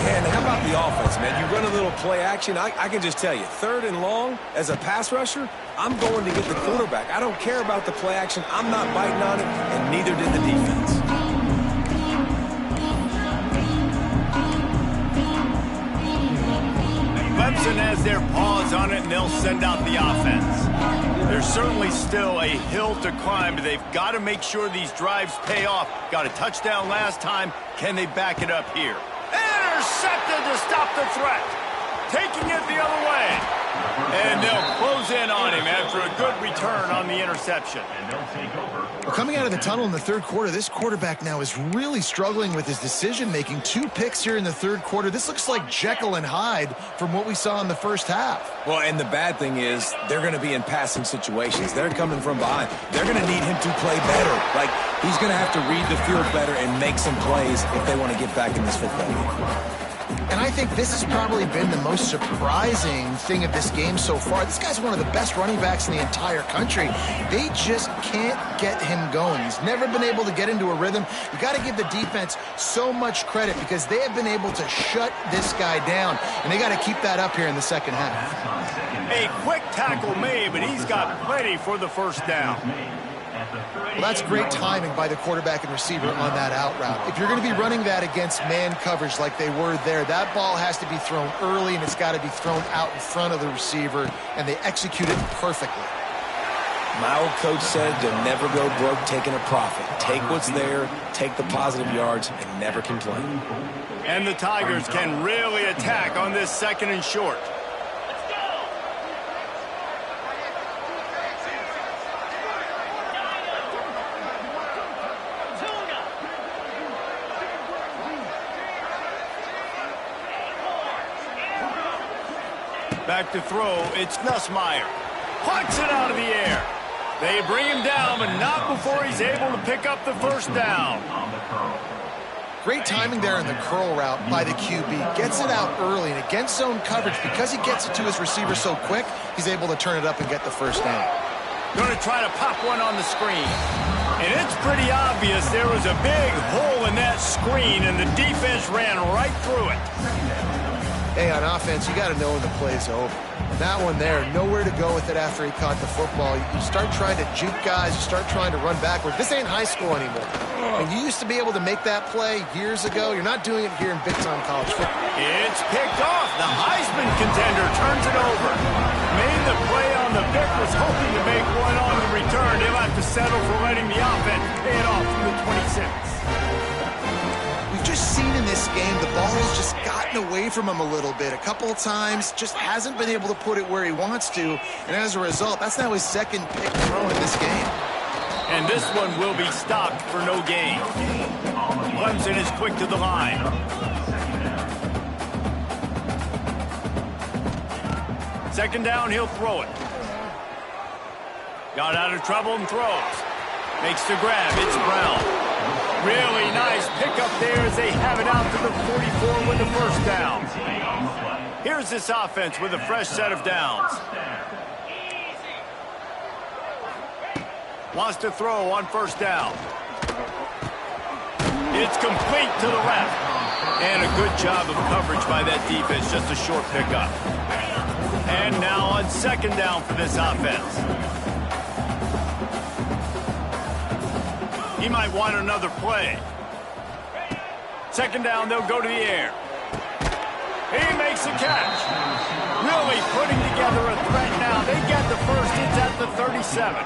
And how about the offense, man? You run a little play action. I can just tell you, 3rd and long, as a pass rusher, I'm going to get the quarterback. I don't care about the play action. I'm not biting on it, and neither did the defense. Clemson has their paws on it, and they'll send out the offense. There's certainly still a hill to climb, but they've got to make sure these drives pay off. Got a touchdown last time. Can they back it up here? Intercepted to stop the threat. Taking it the other way. And they'll close in on him after a good return on the interception. Well, coming out of the tunnel in the 3rd quarter, this quarterback now is really struggling with his decision-making. 2 picks here in the 3rd quarter. This looks like Jekyll and Hyde from what we saw in the first half. Well, and the bad thing is they're going to be in passing situations. They're coming from behind. They're going to need him to play better. Like, he's going to have to read the field better and make some plays if they want to get back in this football game. And I think this has probably been the most surprising thing of this game so far. This guy's one of the best running backs in the entire country. They just can't get him going. He's never been able to get into a rhythm. You got to give the defense so much credit because they have been able to shut this guy down, and they got to keep that up here in the second half. A quick tackle made, but he's got plenty for the first down. Well, that's great timing by the quarterback and receiver on that out route. If you're going to be running that against man coverage like they were there, that ball has to be thrown early, and it's got to be thrown out in front of the receiver, and they execute it perfectly. My old coach said to never go broke taking a profit. Take what's there, take the positive yards, and never complain. And the Tigers can really attack on this 2nd and short. Back to throw, it's Nussmeier. Punts it out of the air. They bring him down, but not before he's able to pick up the first down. Great timing there in the curl route by the QB. Gets it out early, and against zone coverage, because he gets it to his receiver so quick, he's able to turn it up and get the first down. Going to try to pop one on the screen. And it's pretty obvious there was a big hole in that screen, and the defense ran right through it. Hey, on offense, you got to know when the play's over. That one there, nowhere to go with it after he caught the football. You start trying to juke guys. You start trying to run backward. This ain't high school anymore. And you used to be able to make that play years ago. You're not doing it here in big-time college football. It's picked off. The Heisman contender turns it over. Made the play on the pick, was hoping to make one on the return. He'll have to settle for letting the offense pay it off from the 26. We've just seen in this game the ball has just gotten away from him a little bit. A couple of times, just hasn't been able to put it where he wants to. And as a result, that's now his 2nd pick throw in this game. And this one will be stopped for no gain. Clemson is quick to the line. Second down, he'll throw it. Got out of trouble and throws. Makes the grab, it's Brown. Really nice pickup there as they have it out to the 44 with the first down. Here's this offense with a fresh set of downs. Wants to throw on first down. It's complete to the left. And a good job of coverage by that defense, just a short pickup. And now on 2nd down for this offense. He might want another play. Second down, they'll go to the air. He makes the catch. Really putting together a threat now. They get the first. It's at the 37.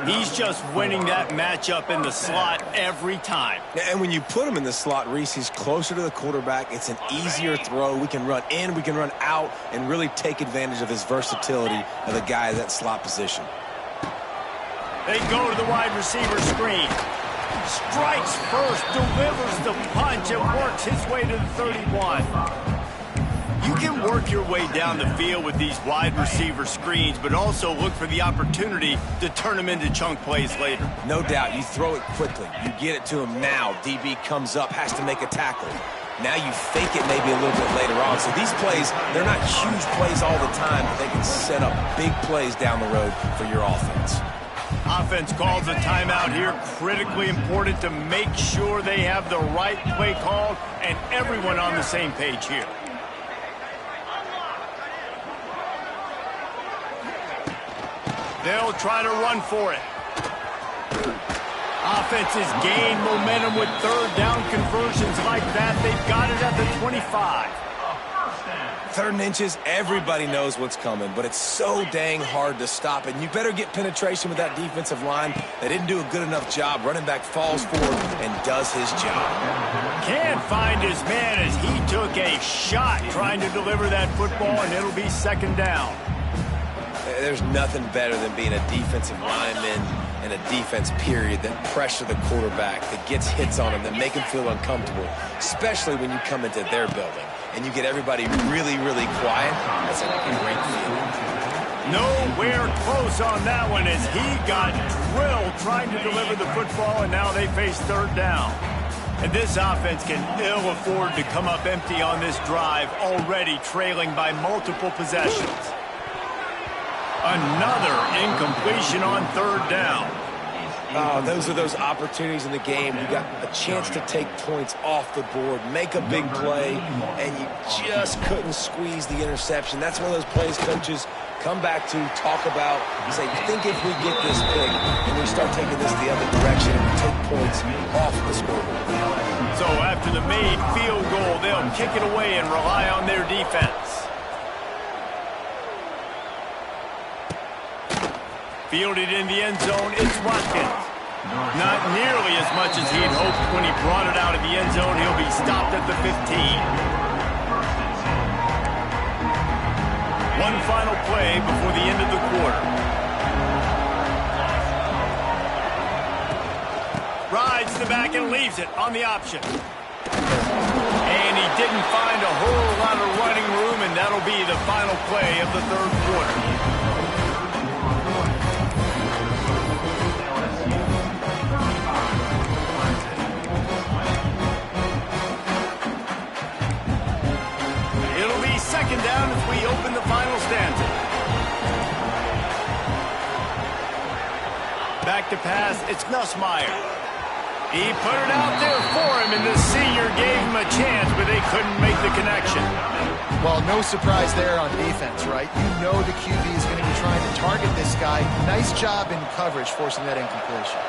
He's just winning that matchup in the slot every time. And when you put him in the slot, Reese, he's closer to the quarterback. It's an easier throw. We can run in, we can run out, and really take advantage of his versatility of the guy in that slot position. They go to the wide receiver screen. Strikes first, delivers the punch, and works his way to the 31. You can work your way down the field with these wide receiver screens, but also look for the opportunity to turn them into chunk plays later. No doubt. You throw it quickly. You get it to him now. DB comes up, has to make a tackle. Now you fake it maybe a little bit later on. So these plays, they're not huge plays all the time, but they can set up big plays down the road for your offense. Offense calls a timeout here. Critically important to make sure they have the right play called and everyone on the same page here. They'll try to run for it. Offenses gain momentum with third down conversions like that. They've got it at the 25. 3rd and inches, everybody knows what's coming, but it's so dang hard to stop. And you better get penetration with that defensive line. They didn't do a good enough job. Running back falls forward and does his job. Can't find his man as he took a shot trying to deliver that football, and it'll be second down. There's nothing better than being a defensive lineman and a defense period that pressure the quarterback, that gets hits on him, that make him feel uncomfortable, especially when you come into their building and you get everybody really, really quiet. That's a great feeling. Nowhere close on that one as he got drilled trying to deliver the football, and now they face third down. And this offense can ill afford to come up empty on this drive, already trailing by multiple possessions. Another incompletion on third down. Those are those opportunities in the game. You got a chance to take points off the board, make a big play, and you just couldn't squeeze the interception. That's one of those plays coaches come back to, talk about, and say, think if we get this pick and we start taking this the other direction and we take points off the scoreboard. So after the made field goal, they'll kick it away and rely on their defense. Fielded in the end zone, it's Watkins. Not nearly as much as he had hoped when he brought it out of the end zone. He'll be stopped at the 15. One final play before the end of the quarter. Rides the back and leaves it on the option. And he didn't find a whole lot of running room, and that'll be the final play of the third quarter. Second down as we open the final stanza. Back to pass, it's Nussmeier. He put it out there for him, and the senior gave him a chance, but they couldn't make the connection. Well, no surprise there on defense, right? You know the QB is going to be trying to target this guy. Nice job in coverage, forcing that incompletion.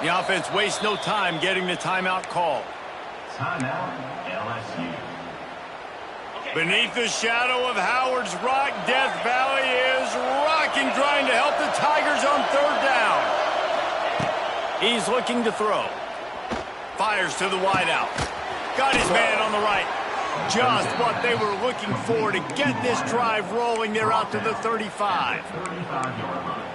The offense wastes no time getting the timeout call. Timeout, LSU. Beneath the shadow of Howard's Rock, Death Valley is rocking, trying to help the Tigers on third down. He's looking to throw. Fires to the wideout. Got his man on the right. Just what they were looking for to get this drive rolling. They're out to the 35.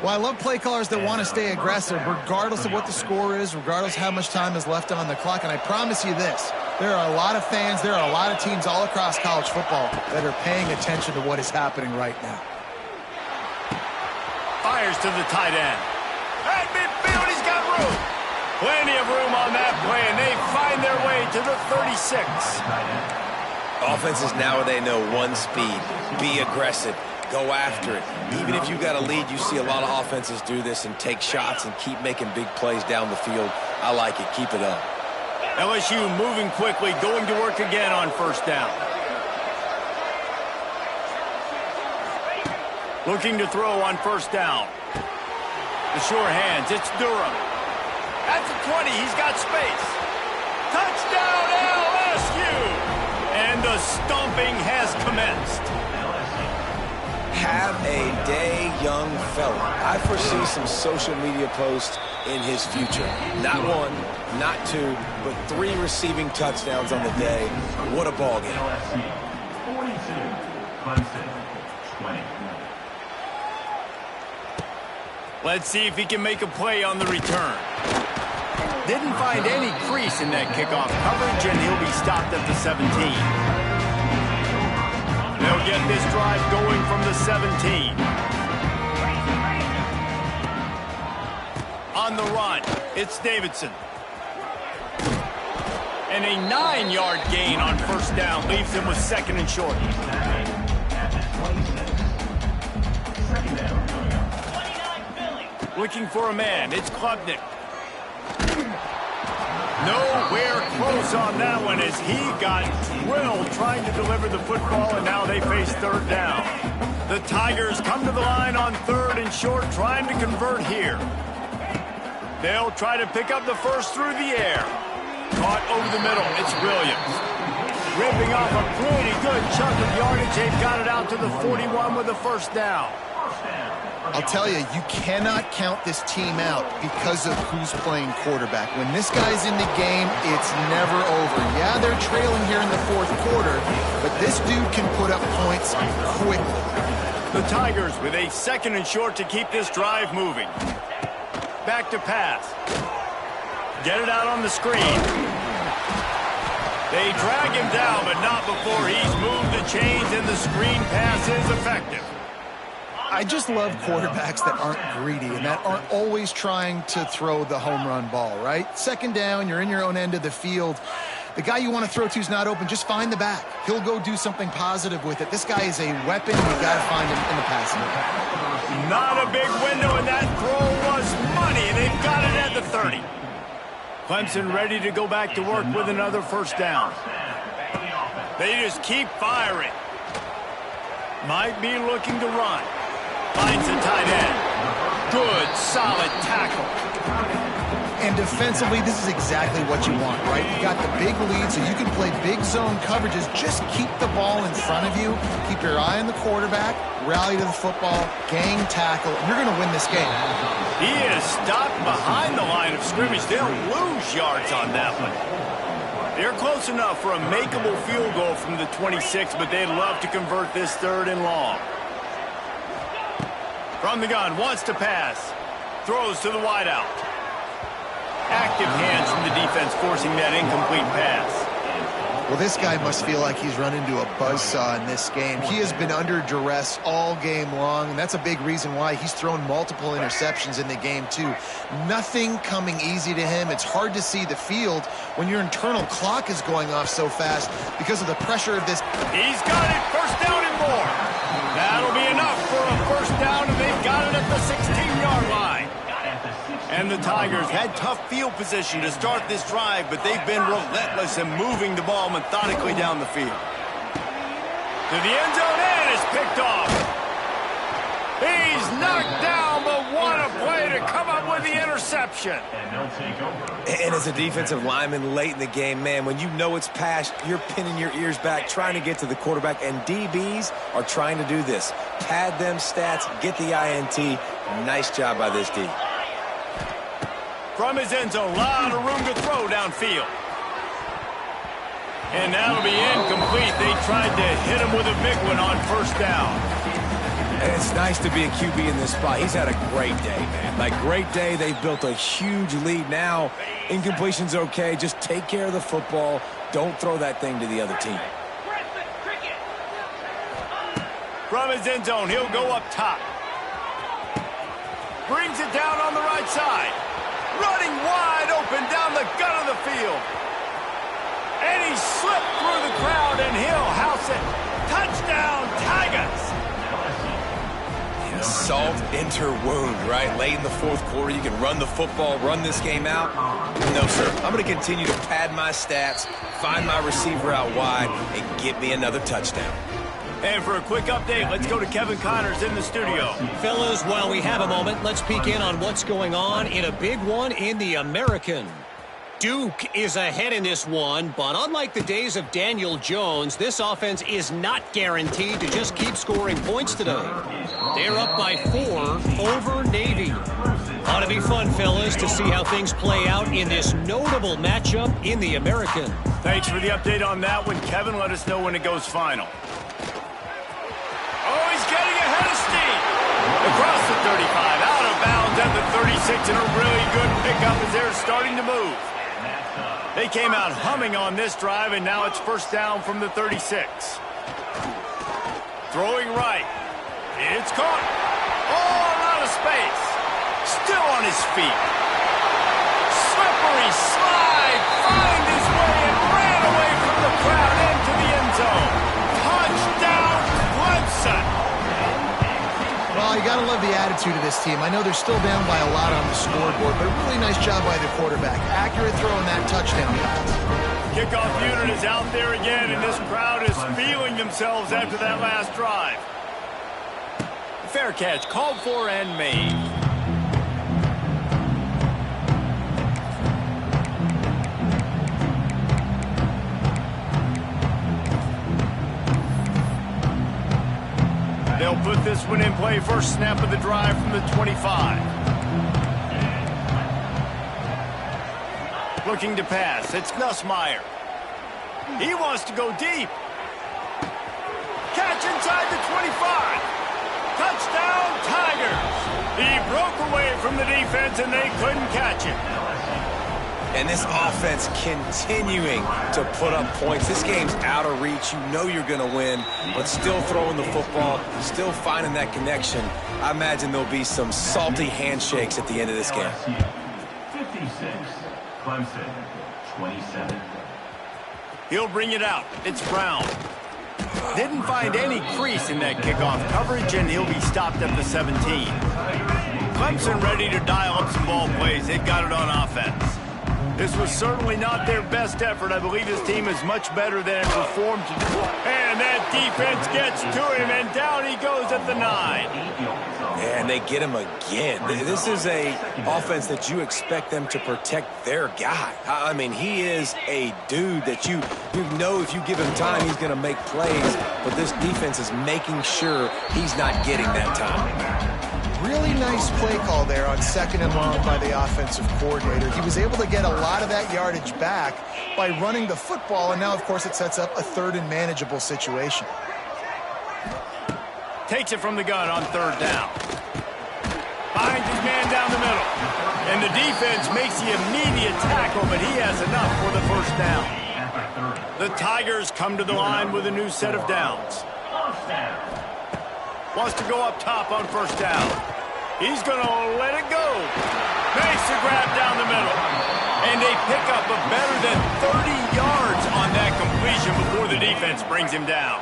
Well, I love play callers that want to stay aggressive, regardless of what the score is, regardless of how much time is left on the clock. And I promise you this, there are a lot of fans, there are a lot of teams all across college football that are paying attention to what is happening right now. Fires to the tight end. At midfield, he's got room. Plenty of room on that play, and they find their way to the 36. Offenses now, they know one speed. Be aggressive. Go after it. Even if you got a lead, you see a lot of offenses do this and take shots and keep making big plays down the field. I like it. Keep it up. LSU moving quickly, going to work again on first down. Looking to throw on first down. The sure hands, it's Durham. At the 20, he's got space. Touchdown LSU! And the stomping has commenced. Have a day, young fella. I foresee some social media posts in his future. Not one, not two, but 3 receiving touchdowns on the day. What a ball game. LSU 42, Clemson 20. Let's see if he can make a play on the return. Didn't find any crease in that kickoff coverage, and he'll be stopped at the 17. They'll get this drive going from the 17. On the run, it's Davidson. And a 9-yard gain on first down leaves him with second and short. Looking for a man, it's Klubnik. Nowhere close on that one as he got drilled trying to deliver the football, and now they face third down. The Tigers come to the line on third and short, trying to convert here. They'll try to pick up the first through the air. Caught over the middle, it's Williams. Ripping off a pretty good chunk of yardage. They've got it out to the 41 with a first down. I'll tell you, you cannot count this team out because of who's playing quarterback. When this guy's in the game, it's never over. Yeah, they're trailing here in the fourth quarter, but this dude can put up points quickly. The Tigers with a second and short to keep this drive moving. Back to pass. Get it out on the screen. They drag him down, but not before he's moved the chains, and the screen pass is effective. I just love quarterbacks that aren't greedy and that aren't always trying to throw the home run ball, right? Second down, you're in your own end of the field. The guy you want to throw to is not open. Just find the back. He'll go do something positive with it. This guy is a weapon. You've got to find him in the passing game. Not a big window, and that throw was money. They've got it at the 30. Clemson ready to go back to work with another first down. They just keep firing. Might be looking to run. Finds the tight end. Good, solid tackle. And defensively, this is exactly what you want, right? You got the big lead, so you can play big zone coverages. Just keep the ball in front of you. Keep your eye on the quarterback. Rally to the football. Gang tackle. You're going to win this game. He is stopped behind the line of scrimmage. They'll lose yards on that one. They're close enough for a makeable field goal from the 26, but they'd love to convert this third and long. From the gun, wants to pass. Throws to the wideout. Active hands from the defense forcing that incomplete pass. Well, this guy must feel like he's run into a buzzsaw in this game. He has been under duress all game long, and that's a big reason why he's thrown multiple interceptions in the game, too. Nothing coming easy to him. It's hard to see the field when your internal clock is going off so fast because of the pressure of this. He's got it, first down and more. That'll be enough for a first down, and they've got it at the 16-yard line. And the Tigers had tough field position to start this drive, but they've been relentless in moving the ball methodically down the field. To the end zone, and it's picked off. He's knocked down, but what a play to come up with the interception. And as a defensive lineman late in the game, man, when you know it's past, you're pinning your ears back, trying to get to the quarterback, and DBs are trying to do this. Pad them stats, get the INT. Nice job by this D. From his end zone, a lot of room to throw downfield. And that'll be incomplete. They tried to hit him with a big one on first down. And it's nice to be a QB in this spot. He's had a great day, man. Like, great day. They've built a huge lead now. Incompletion's okay. Just take care of the football. Don't throw that thing to the other team. From his end zone, he'll go up top. Brings it down on the right side. Running wide open down the gut of the field. And he slipped through the crowd, and he'll house it. Touchdown, Tigers! salt enter wound, right? Late in the fourth quarter, you can run the football, run this game out. No, sir. I'm going to continue to pad my stats, find my receiver out wide, and get me another touchdown. And for a quick update, let's go to Kevin Connors in the studio. Fellas, while we have a moment, let's peek in on what's going on in a big one in the American. Duke is ahead in this one, but unlike the days of Daniel Jones, this offense is not guaranteed to just keep scoring points today. They're up by 4 over Navy. Ought to be fun, fellas, to see how things play out in this notable matchup in the American. Thanks for the update on that one, Kevin. Let us know when it goes final. Oh, he's getting ahead of steam. Across the 35, out of bounds at the 36, and a really good pickup as they're starting to move. They came out humming on this drive, and now it's first down from the 36. Throwing right. It's caught. All out of space. Still on his feet. Slippery slide. Find his way and ran away from the crowd into the end zone. Touchdown, Clemson. Well, you got to love the attitude of this team. I know they're still down by a lot on the scoreboard, but a really nice job by the quarterback. Accurate throw in that touchdown pass. Kickoff unit is out there again, and this crowd is feeling themselves after that last drive. Fair catch, called for and made. They'll put this one in play. First snap of the drive from the 25. Looking to pass. It's Nussmeier. He wants to go deep. Catch inside the 25. Touchdown, Tigers. He broke away from the defense, and they couldn't catch him. And this offense continuing to put up points. This game's out of reach. You know you're going to win, but still throwing the football, still finding that connection. I imagine there'll be some salty handshakes at the end of this game. 56, Clemson, 27. He'll bring it out. It's Brown. Didn't find any crease in that kickoff coverage, and he'll be stopped at the 17. Clemson ready to dial up some ball plays. They've got it on offense. This was certainly not their best effort. I believe this team is much better than it performed. And that defense gets to him, and down he goes at the 9. And they get him again. This is a offense that you expect them to protect their guy. I mean, he is a dude that you know if you give him time, he's going to make plays. But this defense is making sure he's not getting that time. Really nice play call there on 2nd and long by the offensive coordinator. He was able to get a lot of that yardage back by running the football, and now, of course, it sets up a 3rd and manageable situation. Takes it from the gun on 3rd down. Finds his man down the middle. And the defense makes the immediate tackle, but he has enough for the first down. The Tigers come to the line with a new set of downs. Wants to go up top on 1st down. He's going to let it go. Makes the grab down the middle. And they pick up a better than 30 yards on that completion before the defense brings him down.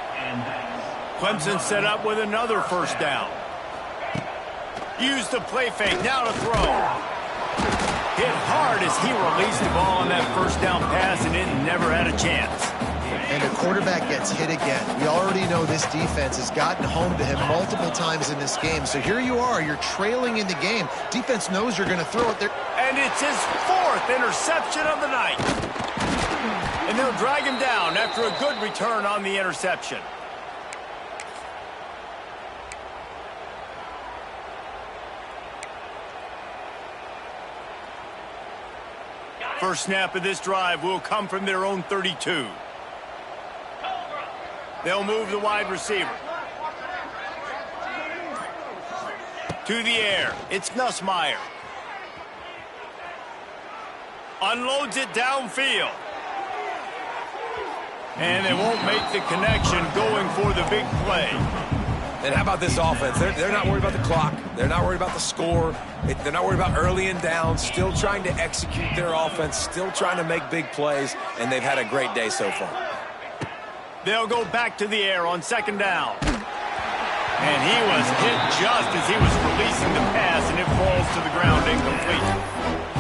Clemson set up with another 1st down. Use the play fake, now to throw. Hit hard as he released the ball on that 1st down pass, and it never had a chance. And the quarterback gets hit again. We already know this defense has gotten home to him multiple times in this game. So here you are, you're trailing in the game. Defense knows you're going to throw it there. And it's his 4th interception of the night. And they'll drag him down after a good return on the interception. First snap of this drive will come from their own 32. They'll move the wide receiver. To the air. It's Nussmeier. Unloads it downfield. And they won't make the connection going for the big play. And how about this offense? They're not worried about the clock. They're not worried about the score. They're not worried about early and down. Still trying to execute their offense. Still trying to make big plays. And they've had a great day so far. They'll go back to the air on 2nd down. And he was hit just as he was releasing the pass, and it falls to the ground incomplete.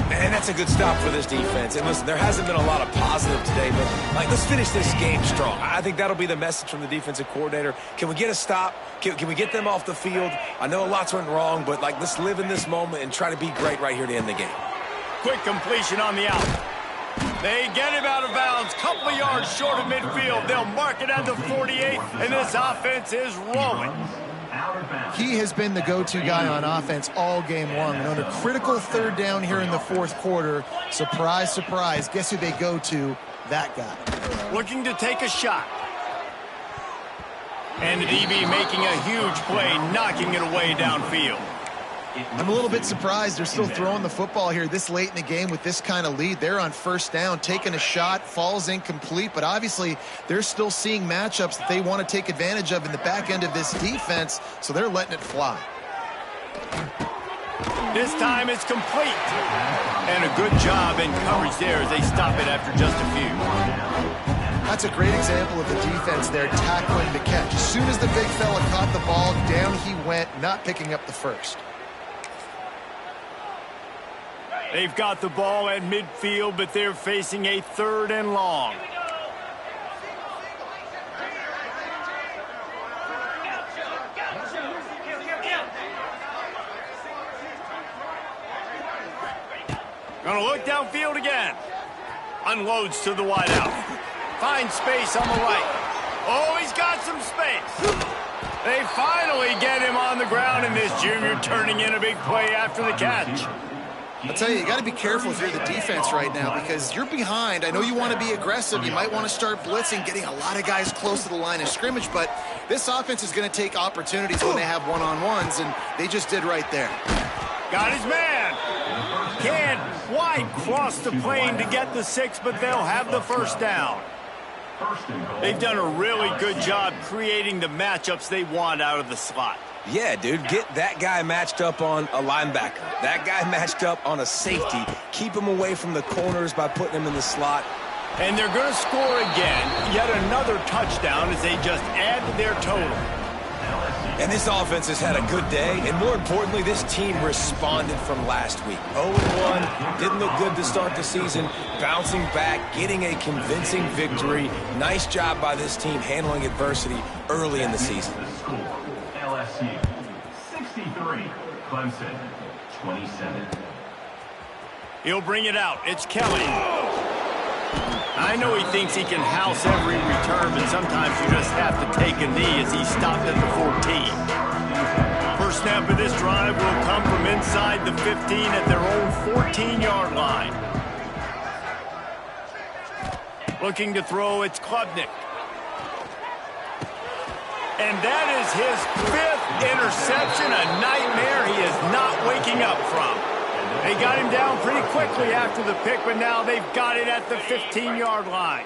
Man, that's a good stop for this defense. And listen, there hasn't been a lot of positive today, but let's finish this game strong. I think that'll be the message from the defensive coordinator. Can we get a stop? Can we get them off the field? I know lots went wrong, but let's live in this moment and try to be great right here to end the game. Quick completion on the out. They get him out of bounds, couple of yards short of midfield. They'll mark it at the 48, and this offense is rolling. He has been the go-to guy on offense all game long. And on a critical third down here in the fourth quarter, surprise, surprise, guess who they go to? That guy. Looking to take a shot. And the DB making a huge play, knocking it away downfield. I'm a little bit surprised they're still throwing the football here this late in the game with this kind of lead. They're on first down, taking a shot, falls incomplete, but obviously they're still seeing matchups that they want to take advantage of in the back end of this defense, so they're letting it fly. This time it's complete. And a good job in coverage there as they stop it after just a few. That's a great example of the defense there tackling the catch. As soon as the big fella caught the ball, down he went, not picking up the first. They've got the ball at midfield, but they're facing a 3rd and long. Gonna look downfield again. Unloads to the wideout. Finds space on the right. Oh, he's got some space. They finally get him on the ground, and this junior turning in a big play after the catch. I'll tell you got to be careful if you're the defense right now because you're behind. I know you want to be aggressive. You might want to start blitzing, getting a lot of guys close to the line of scrimmage, but this offense is going to take opportunities when they have one-on-ones, and they just did right there. Got his man. Can't quite cross the plane to get the 6, but they'll have the first down. They've done a really good job creating the matchups they want out of the slot. Yeah, dude, get that guy matched up on a linebacker. That guy matched up on a safety. Keep him away from the corners by putting him in the slot. And they're going to score again. Yet another touchdown as they just add to their total. And this offense has had a good day, and more importantly, this team responded from last week. 0-1, didn't look good to start the season, bouncing back, getting a convincing victory. Nice job by this team handling adversity early in the season. LSU 63, Clemson 27. He'll bring it out. It's Kelly. I know he thinks he can house every return, but sometimes you just have to take a knee as he stopped at the 14. First snap of this drive will come from inside the 15 at their own 14-yard line. Looking to throw, it's Klubnik. And that is his 5th interception, a nightmare he is not waking up from. They got him down pretty quickly after the pick, but now they've got it at the 15-yard line.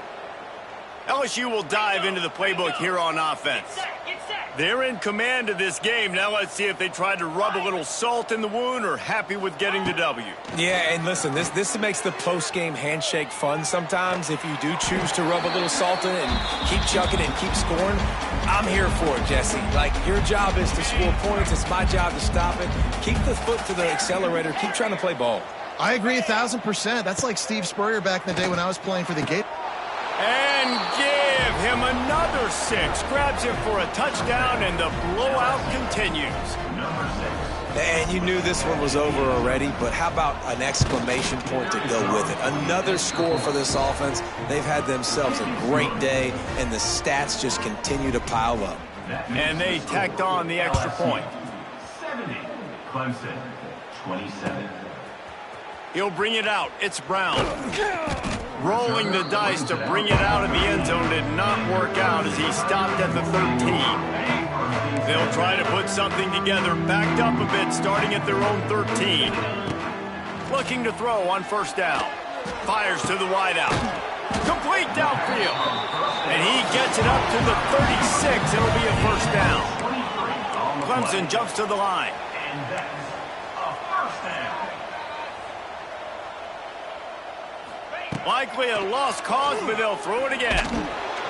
LSU will dive into the playbook here on offense. They're in command of this game. Now let's see if they try to rub a little salt in the wound or happy with getting the W. Yeah, and listen, this makes the post-game handshake fun sometimes. If you do choose to rub a little salt in it and keep chucking and keep scoring, I'm here for it, Jesse. Your job is to score points. It's my job to stop it. Keep the foot to the accelerator. Keep trying to play ball. I agree 1,000%. That's like Steve Spurrier back in the day when I was playing for the Gators. And give him another 6. Grabs him for a touchdown, and the blowout continues. And you knew this one was over already, but how about an exclamation point to go with it? Another score for this offense. They've had themselves a great day, and the stats just continue to pile up. And they tacked on the extra point. 70, Clemson 27. He'll bring it out. It's Brown. Rolling the dice to bring it out of the end zone did not work out as he stopped at the 13. They'll try to put something together, backed up a bit, starting at their own 13. Looking to throw on first down. Fires to the wideout. Complete downfield. And he gets it up to the 36. It'll be a first down. Clemson jumps to the line. And that's a first down. Likely a lost cause, but they'll throw it again.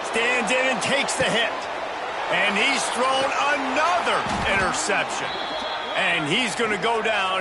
Stands in and takes the hit. And he's thrown another interception. And he's going to go down